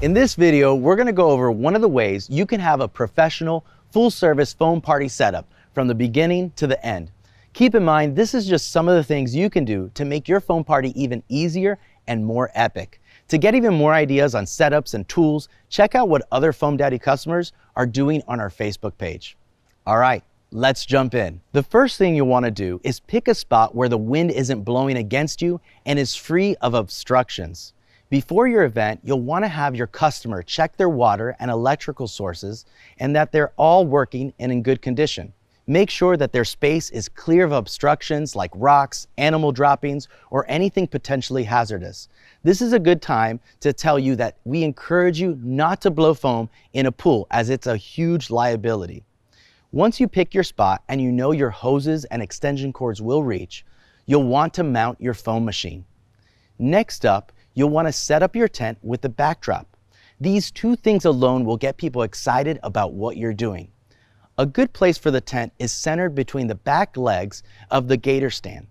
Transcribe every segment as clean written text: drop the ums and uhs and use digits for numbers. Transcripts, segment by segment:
In this video, we're going to go over one of the ways you can have a professional, full-service foam party setup from the beginning to the end. Keep in mind, this is just some of the things you can do to make your foam party even easier and more epic. To get even more ideas on setups and tools, check out what other FoamDaddy customers are doing on our Facebook page. All right, let's jump in. The first thing you'll want to do is pick a spot where the wind isn't blowing against you and is free of obstructions. Before your event, you'll want to have your customer check their water and electrical sources and that they're all working and in good condition. Make sure that their space is clear of obstructions like rocks, animal droppings, or anything potentially hazardous. This is a good time to tell you that we encourage you not to blow foam in a pool, as it's a huge liability. Once you pick your spot and you know your hoses and extension cords will reach, you'll want to mount your foam machine. Next up, you'll want to set up your tent with the backdrop. These two things alone will get people excited about what you're doing. A good place for the tent is centered between the back legs of the gator stand.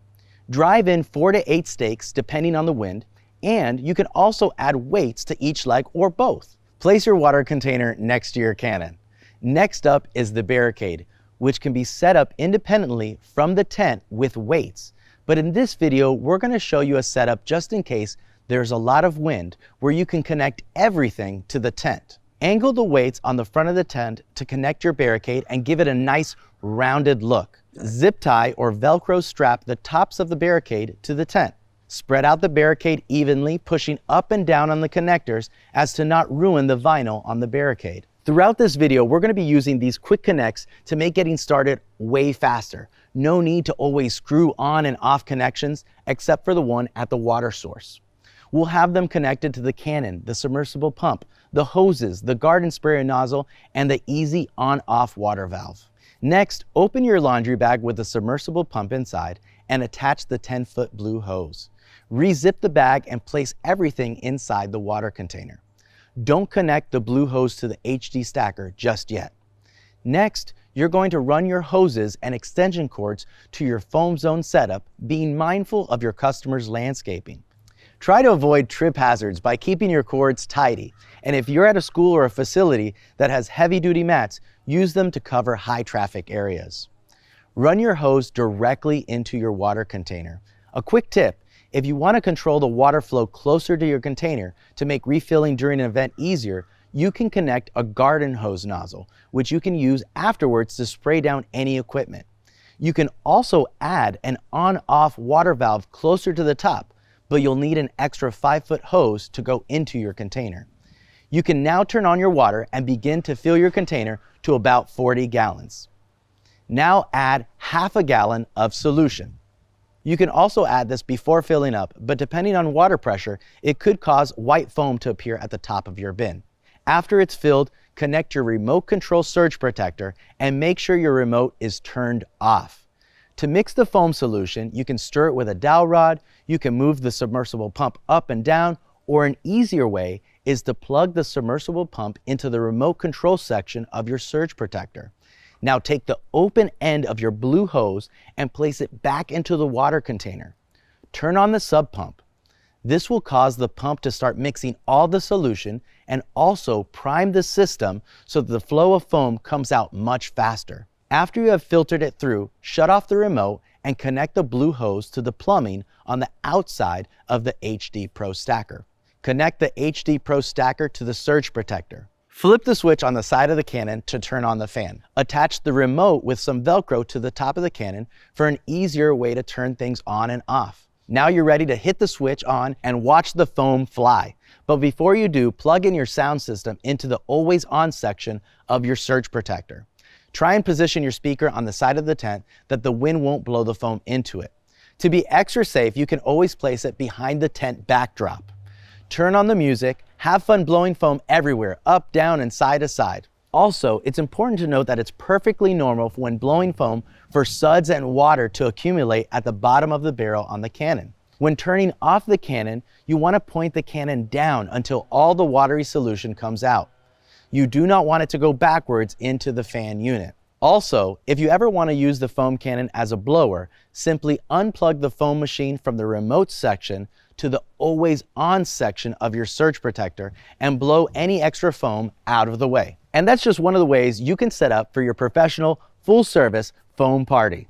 Drive in 4 to 8 stakes depending on the wind, and you can also add weights to each leg or both. Place your water container next to your cannon. Next up is the Barricade, which can be set up independently from the tent with weights. But in this video, we're going to show you a setup just in case there's a lot of wind where you can connect everything to the tent. Angle the weights on the front of the tent to connect your Barricade and give it a nice rounded look. Zip tie or Velcro strap the tops of the Barricade to the tent. Spread out the Barricade evenly, pushing up and down on the connectors as to not ruin the vinyl on the Barricade. Throughout this video, we're going to be using these quick connects to make getting started way faster. No need to always screw on and off connections except for the one at the water source. We'll have them connected to the cannon, the submersible pump, the hoses, the garden sprayer nozzle, and the easy on-off water valve. Next, open your laundry bag with the submersible pump inside and attach the 10-foot blue hose. Re-zip the bag and place everything inside the water container. Don't connect the blue hose to the HD stacker just yet. Next, you're going to run your hoses and extension cords to your foam zone setup, being mindful of your customer's landscaping. Try to avoid trip hazards by keeping your cords tidy. And if you're at a school or a facility that has heavy-duty mats, use them to cover high-traffic areas. Run your hose directly into your water container. A quick tip, if you want to control the water flow closer to your container to make refilling during an event easier, you can connect a garden hose nozzle, which you can use afterwards to spray down any equipment. You can also add an on-off water valve closer to the top, but you'll need an extra 5-foot hose to go into your container. You can now turn on your water and begin to fill your container to about 40 gallons. Now add half a gallon of solution. You can also add this before filling up, but depending on water pressure, it could cause white foam to appear at the top of your bin. After it's filled, connect your remote control surge protector and make sure your remote is turned off. To mix the foam solution, you can stir it with a dowel rod, you can move the submersible pump up and down, or an easier way is to plug the submersible pump into the remote control section of your surge protector. Now take the open end of your blue hose and place it back into the water container. Turn on the sub pump. This will cause the pump to start mixing all the solution and also prime the system so that the flow of foam comes out much faster. After you have filtered it through, shut off the remote and connect the blue hose to the plumbing on the outside of the HD Pro Stacker. Connect the HD Pro Stacker to the surge protector. Flip the switch on the side of the cannon to turn on the fan. Attach the remote with some Velcro to the top of the cannon for an easier way to turn things on and off. Now you're ready to hit the switch on and watch the foam fly. But before you do, plug in your sound system into the always on section of your surge protector. Try and position your speaker on the side of the tent that the wind won't blow the foam into it. To be extra safe, you can always place it behind the tent backdrop. Turn on the music, have fun blowing foam everywhere, up, down, and side to side. Also, it's important to note that it's perfectly normal when blowing foam for suds and water to accumulate at the bottom of the barrel on the cannon. When turning off the cannon, you want to point the cannon down until all the watery solution comes out. You do not want it to go backwards into the fan unit. Also, if you ever want to use the foam cannon as a blower, simply unplug the foam machine from the remote section, to the always on section of your surge protector and blow any extra foam out of the way. And that's just one of the ways you can set up for your professional full service foam party.